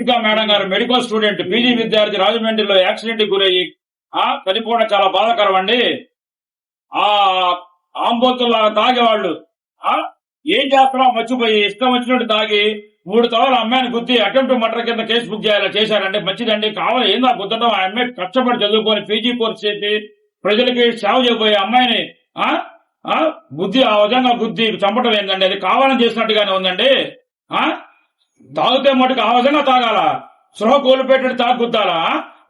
ఇంకా మేడం గారు medical student PG విద్యార్థి రాజమండ్రిలో యాక్సిడెంట్ గురయ్యి చనిపోవడం చాలా బాధాకరం అండి. ఆ ఆంబోతుల్లాగా తాగేవాళ్ళు ఏం చేస్తారో మర్చిపోయి ఇష్టం వచ్చినట్టు తాగి 3 తవలు అమ్మాయిని గుద్ది అటెంప్ట్ మర్డర్ కింద కేసు బుక్ చేయాలి చేశారంటే మంచిదండి. కావాలి ఏందా గుద్దడం? ఆ అమ్మాయి కష్టపడి చదువుకొని పీజీ కోర్స్ చేసి ప్రజలకి సేవ చేయబోయే అమ్మాయిని బుద్ధి ఆ విధంగా గుద్ది చంపడం ఏందండి? అది కావాలని చేసినట్టుగానే ఉందండి. తాగితే మటుకు ఆ విధంగా తాగాల, సృహ కోల్పోయేటట్టు తాగుద్దాలా?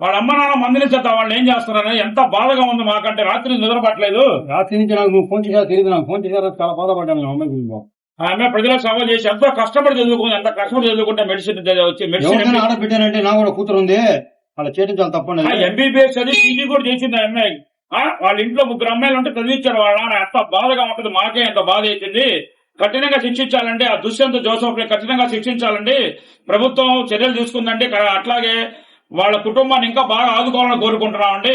వాళ్ళ అమ్మ నాన్న మందినించేస్తా వాళ్ళని ఏం చేస్తున్నారని ఎంత బాధగా ఉంది మాకంటే. రాత్రి నిద్రపట్టలేదు. రాత్రి నుంచి నాకు నువ్వు ఫోన్ చేసా తెలియదు. నాకు ఫోన్ చేశారు, చాలా బాధపడ్డాను. ఆమె ప్రజలకు సేవ చేసి ఎంతో కష్టపడి చదువుకుంది. ఎంత కష్టపడి చదువుకుంటే మెడిసిన్ వచ్చి మెడిసిన్ ఆడబిడ్డానంటే నా కూడా కూతురు ఉంది, అలా చేయడం చాలా తప్పండి. ఎంబీబీఎస్ అది పీజీ కూడా చేసింది ఆ అమ్మాయి. వాళ్ళ ఇంట్లో 3 అమ్మాయిలు ఉంటే చదివించారు వాళ్ళ నాన్న. ఎంత బాధగా ఉంటుంది. మాకే ఎంత బాధ అవుతుంది. కఠినంగా శిక్షించాలండి. ఆ దుష్యంత్ జోసెఫ్ ని కఠినంగా శిక్షించాలండి. ప్రభుత్వం చర్యలు తీసుకుందండి. అట్లాగే వాళ్ళ కుటుంబాన్ని ఇంకా బాగా ఆదుకోవాలని కోరుకుంటున్నామండి.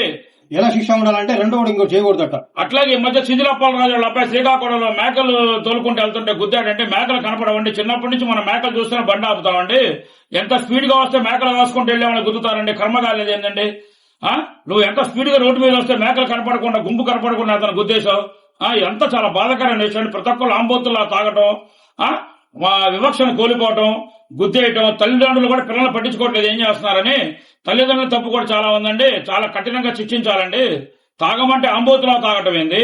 ఎలా శిక్ష ఉండాలంటే రెండో వాడు ఇంకో చేయకూడదట. అట్లాగే ఈ మధ్య శిథిలప్పాలరాజు వాళ్ళ అబ్బాయి శ్రీకాకుళంలో మేకలు తోలుకుంటూ వెళ్తుంటే గుద్దాడంటే మేకలు కనపడవండి. చిన్నప్పటి నుంచి మనం మేకలు చూస్తేనే బండి ఆపుతామండి. ఎంత స్పీడ్ గా వస్తే మేకలు కాసుకుంటూ వెళ్ళే వాళ్ళని గుద్దుతారండి. కర్మకాలేదు ఏంటండి? నువ్వు ఎంత స్పీడ్ గా రోడ్డు మీద వస్తే మేకలు కనపడకుండా గుంపు కనపడకుండా అతను గుద్దేశావు. ఎంత చాలా బాధాకరమైన విషయం. ప్రతి ఒక్కరు ఆంబోతుల్లా తాగటం, వివక్షను కోల్పోవటం, గుద్దేయటం. తల్లిదండ్రులు కూడా పిల్లలు పట్టించుకోవట్లేదు ఏం చేస్తున్నారని. తల్లిదండ్రుల తప్పు కూడా చాలా ఉందండి. చాలా కఠినంగా శిక్షించాలండి. తాగమంటే ఆంబోతులా తాగటం ఏంది?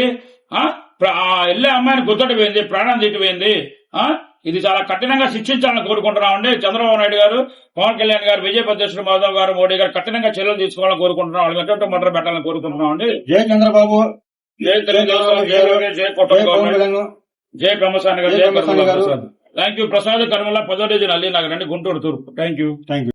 వెళ్ళే అమ్మాయిని గుద్దటం ఏంది? ప్రాణం తీయటం ఏంది? ఇది చాలా కఠినంగా శిక్షించాలని కోరుకుంటున్నామండి. చంద్రబాబు నాయుడు గారు, పవన్ కళ్యాణ్ గారు, బీజేపీ అధ్యక్షుడు మాధవ్ గారు, మోడీ గారు కఠినంగా చర్యలు తీసుకోవాలని కోరుకుంటున్నాం. వాళ్ళు అటెంప్ట్ మర్డర్ పెట్టాలని కోరుకుంటున్నామండి. జై చంద్రబాబు, జై తెలుగుదేశం, జై లోకేష్, జై కుటుంబం, జై బ్రహ్మసాని గారు, జై ప్రసాద్. Thank you. ప్రసాద్ కర్మల 10వ డివిజన్ అల్లీనగర్ అండి, గుంటూరు తూర్పు. Thank you.